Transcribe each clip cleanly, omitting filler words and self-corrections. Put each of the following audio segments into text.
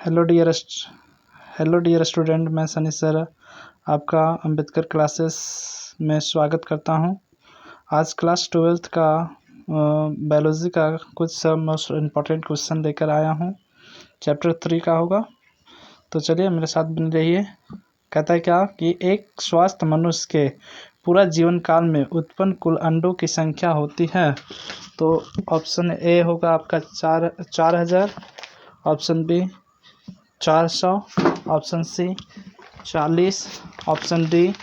Hello dear hello dear student, मैं Sunny sir आपका Ambedkar classes में स्वागत करता हूं। आज क्लास 12th का बायोलॉजी का कुछ सब मोस्ट इम्पॉर्टेंट क्वेश्चन लेकर आया हूं। चैप्टर 3 का होगा, तो चलिए मेरे साथ बन रहिए। कहता है क्या कि एक स्वस्थ मनुष्य के पूरा जीवन काल में उत्पन्न कुल अंडों की संख्या होती है। तो ऑप्शन ए होगा आपका 4,000, option B 400, option C 40, option D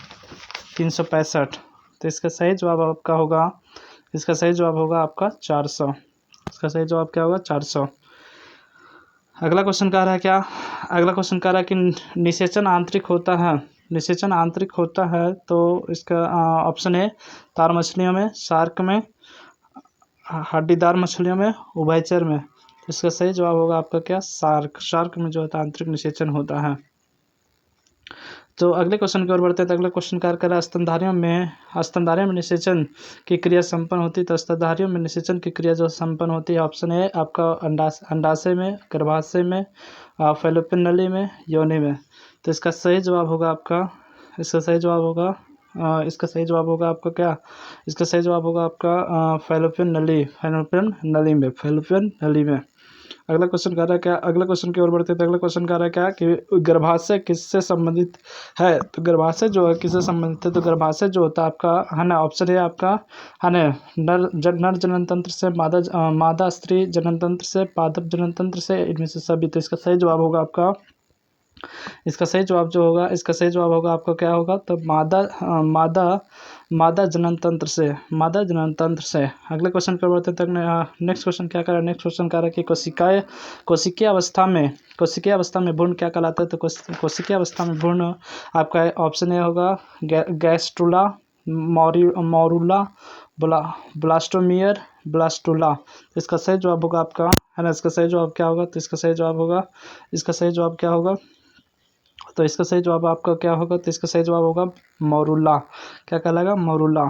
365। तो इसका सही जवाब आपका होगा आपका 400। इसका सही जवाब क्या होगा? 400। अगला क्वेश्चन कह रहा है क्या? अगला क्वेश्चन कह रहा है कि निषेचन आंतरिक होता है। तो इसका ऑप्शन ए तार मछलियों में, शार्क में, हड्डीदार मछलियों में, उभयचर में। इसका सही जवाब होगा आपका क्या? शार्क में जो होता है आंतरिक निषेचन होता है। तो अगले क्वेश्चन की ओर बढ़ते हैं। तो अगले क्वेश्चन का है स्तनधारियों में निषेचन की क्रिया संपन्न होती है। तो स्तनधारियों में निषेचन की क्रिया जो संपन्न होती है, ऑप्शन ए आपका अंडाशय में, गर्भाशय में, फैलोपियन नली में, योनि में। तो इसका सही जवाब होगा आपका फैलोपियन नली में। अगला क्वेश्चन कह रहा है क्या? अगला क्वेश्चन की ओर बढ़ते हैं। तो अगला क्वेश्चन कह रहा है क्या कि गर्भाशय किससे संबंधित है? तो गर्भाशय जो है किससे संबंधित है? तो गर्भाशय जो होता है आपका है ना, ऑप्शन है आपका है ना, नर जनन तंत्र से, मादा स्त्री जनन तंत्र से, पादप जनन तंत्र से, इनमें से सभी। तो इसका सही जवाब होगा आपका आपका क्या होगा? तो मादा जनन तंत्र से। अगले क्वेश्चन पर बढ़ते हैं। नेक्स्ट क्वेश्चन क्या कर रहा है? नेक्स्ट क्वेश्चन कह रहा है कि कोशिकीय अवस्था में भ्रूण क्या कहलाता है? तो कोशिकीय अवस्था में भ्रूण आपका ऑप्शन ए होगा गैस्ट्रुला, मोरूला, ब्लास्टोला। इसका सही जवाब होगा आपका है ना। इसका सही जवाब क्या होगा? तो इसका सही जवाब क्या होगा? तो इसका सही जवाब आपका क्या होगा? तो इसका सही जवाब होगा मोरूला। क्या कहलाएगा? मोरूला।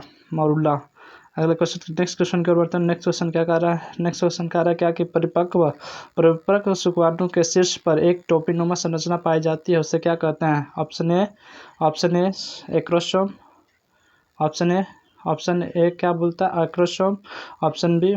अगले क्वेश्चन, नेक्स्ट क्वेश्चन की ओर बढ़ते हैं। नेक्स्ट क्वेश्चन क्या कह रहा है क्या कि परिपक्व शुक्राणु के शीर्ष पर एक टोपीनुमा संरचना पाई जाती है, उसे क्या कहते हैं? Option A acrosome, option A क्या बोलता है? एक्रोसोम, ऑप्शन बी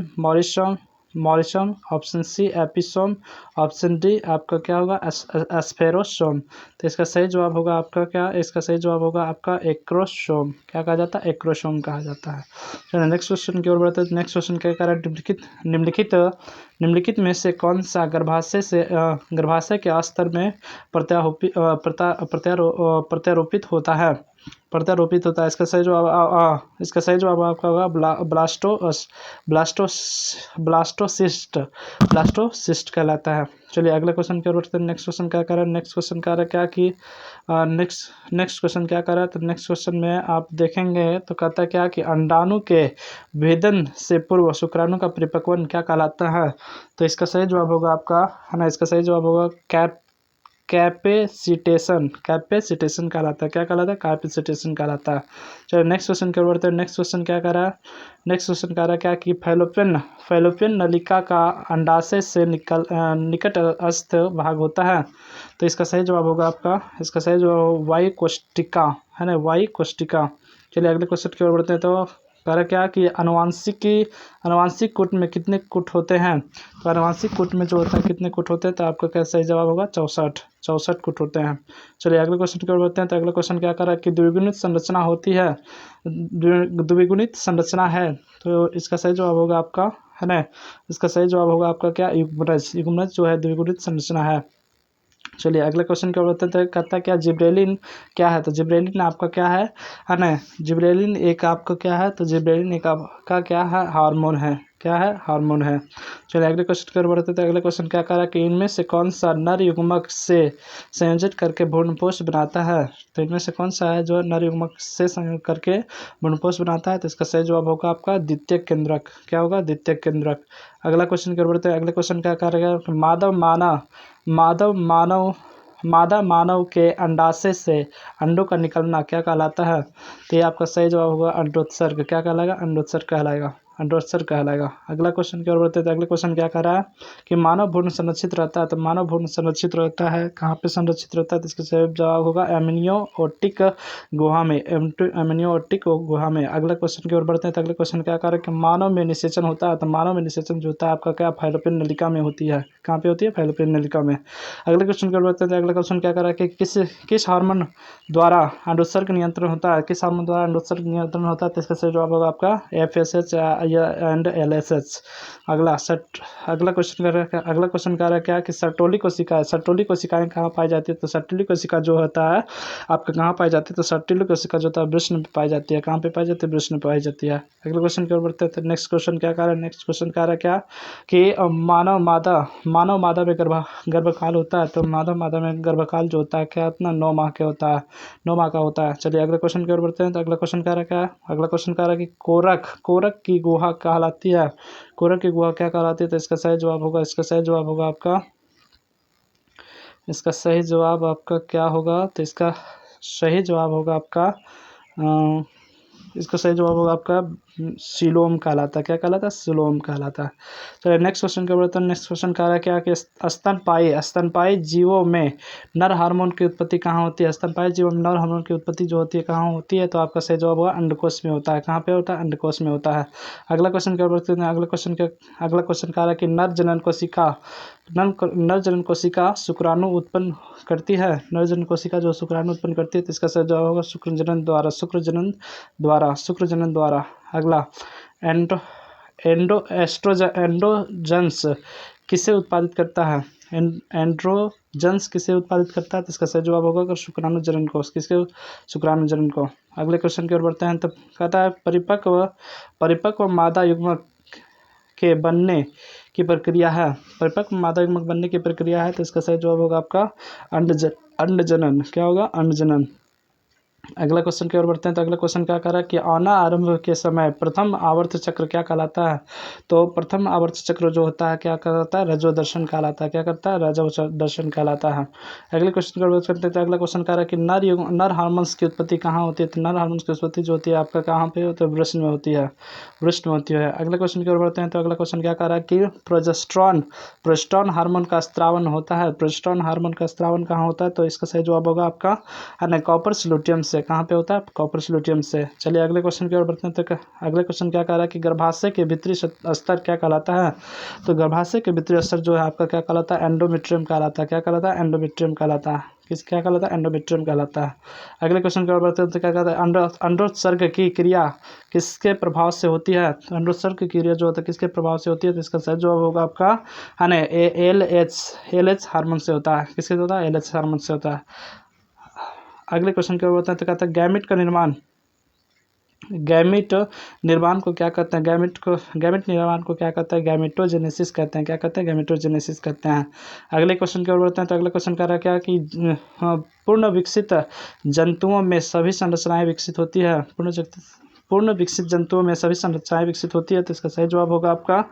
मॉरिसोम, option C episome, option D आपका क्या होगा? एस्फेरोसोम। तो इसका सही जवाब होगा आपका क्या? इसका सही जवाब होगा आपका एक्रोसोम। क्या कहा जाता है? एक्रोसोम कहा जाता है। चलिए नेक्स्ट क्वेश्चन की ओर बढ़ते हैं। नेक्स्ट क्वेश्चन क्या कह रहा है? निम्नलिखित में से कौन सा गर्भाशय के स्तर में प्रत्यारोपित होता है? इसका सही जवाब आपका होगा ब्लास्टोसिस्ट कहलाता है। चलिए अगले क्वेश्चन की ओर बढ़ते हैं। नेक्स्ट क्वेश्चन क्या कर रहा है? नेक्स्ट क्वेश्चन क्या कर रहा है? तो नेक्स्ट क्वेश्चन में आप देखेंगे तो कहता है क्या कि अंडाणु के भेदन से पूर्व शुक्राणु का परिपक्वन क्या कहलाता है? तो इसका सही जवाब होगा आपका है ना। इसका सही जवाब होगा कैपेसिटेशन कहलाता है। क्या कहलाता है? कैपेसिटेशन कहलाता है। चलो नेक्स्ट क्वेश्चन की ओर बढ़ते हैं। नेक्स्ट क्वेश्चन क्या कह रहा है? क्या कि फैलोपियन नलिका का अंडाशय से निकटस्थ भाग होता है। तो इसका सही जवाब होगा आपका वायु कोष्टिका है ना, वायु कोष्टिका। चलिए अगले क्वेश्चन की ओर बढ़ते हैं। तो कह रहा क्या कि अनुवांशिक कूट में कितने कूट होते हैं? तो अनुवांशिक कूट में जो होता है कितने कूट होते हैं? तो आपका क्या सही जवाब होगा? 64 कूट होते हैं। चलिए अगले क्वेश्चन की ओर बढ़ते हैं। तो अगला क्वेश्चन क्या कर रहा है कि द्विगुणित संरचना है। तो इसका सही जवाब होगा आपका है ना। इसका सही जवाब होगा आपका क्या? युग्मनज जो है द्विगुणित संरचना है। चलिए अगले क्वेश्चन की ओर बढ़ते हैं। तो कहता है क्या जिब्रेलिन क्या है? तो जिब्रेलिन आपका क्या है ना, जिब्रेलिन एक आपका क्या है? तो जिब्रेलिन एक आपका क्या है? हार्मोन है। क्या है? हार्मोन है। चलिए अगले क्वेश्चन की ओर बढ़ते हैं। तो अगले क्वेश्चन क्या कह रहा है कि इनमें से कौन सा नर युग्मक से संयोजित करके भ्रूणपोष बनाता है? तो इनमें से कौन सा है जो नर युग्मक से संयोजित करके भ्रूणपोष बनाता है? तो इसका सही जवाब होगा आपका द्वितीयक केंद्रक। क्या होगा? द्वितीयक केंद्रक। अगला क्वेश्चन की ओर बढ़ते हैं। अगले क्वेश्चन क्या कह रहा है? मादा मानव के अंडाशय से अंडों का निकलना क्या कहलाता है? तो ये आपका सही जवाब होगा अंडोत्सर्ग। क्या कहलाएगा? अंडोत्सर्ग कहलाएगा। एंडोत्सर्ग कहलाएगा। अगला क्वेश्चन की ओर बढ़ते हैं। तो अगले क्वेश्चन क्या कह रहा है कि मानव भ्रूण संरक्षित रहता है। तो मानव भ्रूण संरक्षित रहता है कहाँ पे संरक्षित रहता है? तो इसका सही जवाब होगा एमनियोटिक गुहा में, एमनियोटिक गुहा में। अगला क्वेश्चन की ओर बढ़ते हैं। तो अगले क्वेश्चन क्या कह रहा है कि मानव में निषेचन होता है। तो मानव में निषेचन जो होता है आपका क्या, फैलोपियन नलिका में होती है। कहाँ पे होती है? फैलोपियन नलिका में। अगले क्वेश्चन की ओर बढ़ते हैं। तो अगला क्वेश्चन क्या कह रहा है कि किस हार्मोन द्वारा अंडोत्सर्ग नियंत्रण होता है? किस हार्मोन द्वारा अंडोत्सर्ग नियंत्रण होता है? तो इसका सही जवाब होगा आपका FSH एंड LSH। अगला क्वेश्चन कर रहा है, अगला क्वेश्चन कह रहा है क्या कि सर्टोली कोशिकाएं, सर्टोली कोशिकाएं कहाँ पाई जाती है? तो सर्टोली कोशिका जो होता है आपका कहाँ पाई जाती है? तो सर्टोली कोशिका जो होता है वृष्ण में पाई जाती है। कहाँ पे पाई जाती है? वृष्ण में पाई जाती है। अगले क्वेश्चन की ओर बढ़ते हैं। तो नेक्स्ट क्वेश्चन क्या कह रहा है? नेक्स्ट क्वेश्चन कह रहा है क्या कि मानव मादा में गर्भकाल होता है। तो मानव मादा में गर्भकाल जो होता है क्या इतना 9 माह का होता है, 9 माह का होता है। चलिए अगले क्वेश्चन की ओर बढ़ते हैं। तो अगला क्वेश्चन कह रहा है क्या? अगला क्वेश्चन कह रहा है कि कोरक की गुहा कहलाती है। कोरक की गुहा क्या कहलाती है? तो इसका सही जवाब होगा, इसका सही जवाब होगा आपका, इसका सही जवाब आपका क्या होगा? तो इसका सही जवाब होगा आपका इसका सही जवाब होगा आपका सीलोम कहलाता है। क्या कहलाता है? सीलोम कहलाता है। चलिए नेक्स्ट क्वेश्चन के बढ़ते हैं। नेक्स्ट क्वेश्चन कह रहा है क्या कि स्तनपायी जीवों में नर हार्मोन की उत्पत्ति कहाँ होती है? स्तनपायी जीवों में नर हार्मोन की उत्पत्ति जो होती है कहाँ होती है? तो आपका सही जवाब होगा अंडकोश में होता है। कहाँ पे होता है? अंडकोश में होता है। अगला क्वेश्चन की ओर बढ़ते हैं। अगला क्वेश्चन कह रहा है कि नर जनन कोशिका शुक्राणु उत्पन्न करती है। नर जनन कोशिका जो शुक्राणु उत्पन्न करती है तो इसका सही जवाब होगा शुक्र जनन द्वारा। अगला एंड्रोजन्स किसे उत्पादित करता है? एंड्रोजन्स किसे उत्पादित करता है? तो इसका सही जवाब होगा शुक्राणु जनन को। किसके? शुक्राणु जनन को। अगले क्वेश्चन की ओर बढ़ते हैं। तो कहता है परिपक्व मादा युग्मक के बनने की प्रक्रिया है। परिपक्व मादा युग्मक बनने की प्रक्रिया है तो इसका सही जवाब होगा आपका अंडजनन। क्या होगा? अंडजनन। अगला क्वेश्चन की ओर बढ़ते हैं। तो अगला क्वेश्चन क्या कह रहा है कि आना आरंभ के समय प्रथम आवर्त चक्र क्या कहलाता है? तो प्रथम आवर्त चक्र जो होता है क्या कहलाता है? रजोदर्शन कहलाता है। क्या करता है? रजोदर्शन कहलाता है। अगले क्वेश्चन की ओर बढ़ते हैं। तो अगला क्वेश्चन कह रहा है कि नर हार्मोन्स की उत्पत्ति कहाँ होती है? तो नर हार्मोन्स की उत्पत्ति जो होती है आपका कहाँ पे होती है? वृष्ण में होती है, वृष्ण में होती है। अगले क्वेश्चन की ओर बढ़ते हैं। तो अगला क्वेश्चन क्या कह रहा है कि प्रोजेस्टेरॉन हार्मोन का स्त्रावन होता है। प्रोजेस्टेरॉन हार्मोन का स्त्रावन कहाँ होता है? तो इसका सही जवाब होगा आपका कॉपर स्लूटियम से। कहाँ पे होता है? कॉपर स्लूटियम से। चलिए अगले क्वेश्चन की ओर बढ़ते हैं। तो अगले क्वेश्चन क्या कह रहा है कि गर्भाशय के भीतरी स्तर क्या कहलाता है? तो गर्भाशय के भीतरी स्तर जो है आपका क्या कहलाता है? एंडोमेट्रियम कहलाता है। क्या कहलाता है? एंडोमेट्रियम कहलाता है। क्या कहलाता है? एंडोमेट्रियम कहलाता है। अगले क्वेश्चन की ओर बढ़ते हैं। तो क्या कहता है? अंडोत्सर्ग की क्रिया किसके प्रभाव से होती है? अंडोत्सर्ग की क्रिया जो होता है किसके प्रभाव से होती है? तो इसका सही जवाब होगा आपका LH हार्मोन से होता है। किससे होता है? LH हार्मोन से होता है। अगले क्वेश्चन की ओर बढ़ते हैं। तो कहता है गैमिट निर्माण को क्या कहते हैं? गैमिट निर्माण को क्या कहते हैं? गैमेटोजेनेसिस कहते हैं। क्या कहते हैं? गैमेटोजेनेसिस कहते हैं। अगले क्वेश्चन की ओर बढ़ते हैं। तो अगले क्वेश्चन कह रहा है क्या कि पूर्ण विकसित जंतुओं में सभी संरचनाएं विकसित होती है। पूर्ण विकसित जंतुओं में सभी संरचनाएं विकसित होती है तो इसका सही जवाब होगा आपका,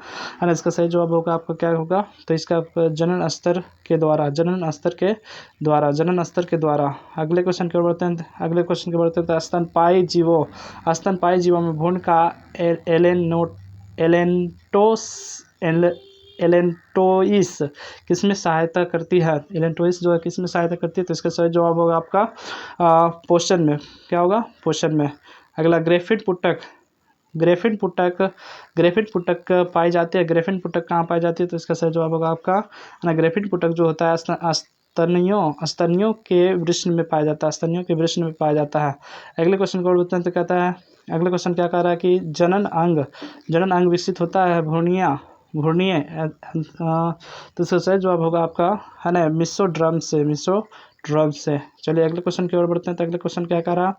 है इसका सही जवाब होगा आपका क्या होगा? तो इसका जनन स्तर के द्वारा। अगले क्वेश्चन की ओर बढ़ते हैं। तो स्तनपायी जीवों में भ्रूण का एलेंटोइस किसमें सहायता करती है? एलेंटोइस जो है किसमें सहायता करती है? तो इसका सही जवाब होगा आपका पोषण में। क्या होगा? पोषण में। अगला ग्रेफिन पुटक पाई जाती है। ग्रेफिन पुटक कहाँ पाई जाती है? तो इसका सही जवाब होगा आपका ग्रेफिन पुटक जो होता है स्तनियों के वृषण में पाया जाता है। अगले क्वेश्चन को बढ़ते हैं। तो कहता है अगले क्वेश्चन क्या कह रहा है कि जनन अंग विकसित होता है भ्रूणीय तो इसका सही जवाब होगा आपका, है ना, मिसोड्रम से। चलिए अगले क्वेश्चन की ओर बढ़ते हैं। तो अगले क्वेश्चन क्या कह रहा है?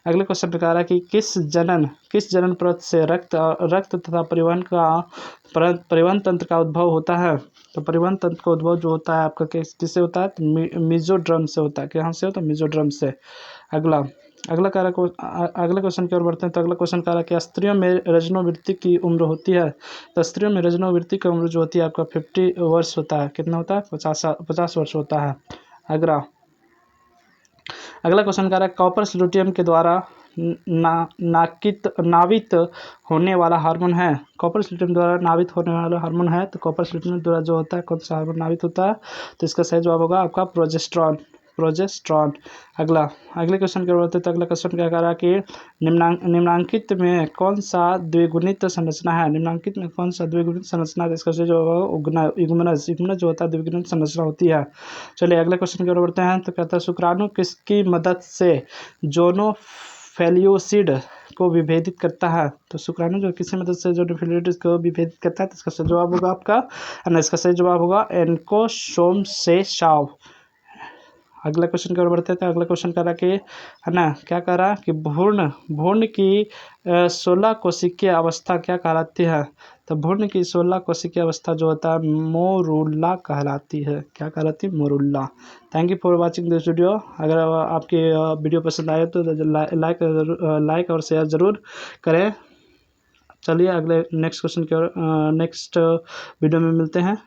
अगले क्वेश्चन पे कह रहा है कि किस जनन परत से रक्त तथा परिवहन तंत्र का उद्भव होता है? तो परिवहन तंत्र का उद्भव जो होता है आपका किससे होता है? तो मिजोड्रम से होता है। कहाँ से होता है? मिजोड्रम से। अगले क्वेश्चन की ओर बढ़ते हैं। तो अगला क्वेश्चन कह रहा है कि स्त्रियों में रजनोवृत्ति की उम्र होती है। तो स्त्रियों में रजनोवृत्ति की उम्र जो होती है आपका 50 वर्ष होता है। कितना होता है? 50 वर्ष होता है। अगला क्वेश्चन कह रहा है कॉपर स्लूटियम के द्वारा नावित होने वाला हार्मोन है? कॉपर स्प्लिटन द्वारा नावित होने वाला हार्मोन है, तो कॉपर स्प्लिटन द्वारा जो होता है कौन सा हार्मोन नावित होता है? तो इसका सही जवाब होगा आपका प्रोजेस्टेरॉन। अगले क्वेश्चन की ओर बढ़ते हैं। तो अगला क्वेश्चन क्या कह रहा है कि निम्नांकित में कौन सा द्विगुणित संरचना है? निम्नांकित में कौन सा द्विगुणित संरचना है? इसका सही जवाब होगा युग्मनज जो होता है द्विगुणित संरचना होती है। चलिए अगले क्वेश्चन की ओर बढ़ते हैं। तो कहता है शुक्राणु किसकी मदद से जोनोफेलियोसिड को विभेदित करता है? तो शुक्राणु जो किसी मदद से जोनोफेलियोसिड को विभेदित करता है, तो इसका सही जवाब होगा आपका इसका सही जवाब होगा एन्कोसोम से शाव। अगला क्वेश्चन की ओर बढ़ते हैं। तो अगला क्वेश्चन कह रहा कि है ना, क्या कह रहा कि भ्रूण की 16 कोशिकीय अवस्था क्या कहलाती है? तो भ्रूण की 16 कोशिकीय अवस्था जो होता है मोरुला कहलाती है। क्या कहलाती है? Morula. Thank you for watching this video. अगर आपकी वीडियो पसंद आए तो लाइक और शेयर ज़रूर करें। चलिए अगले नेक्स्ट क्वेश्चन की ओर नेक्स्ट वीडियो में मिलते हैं।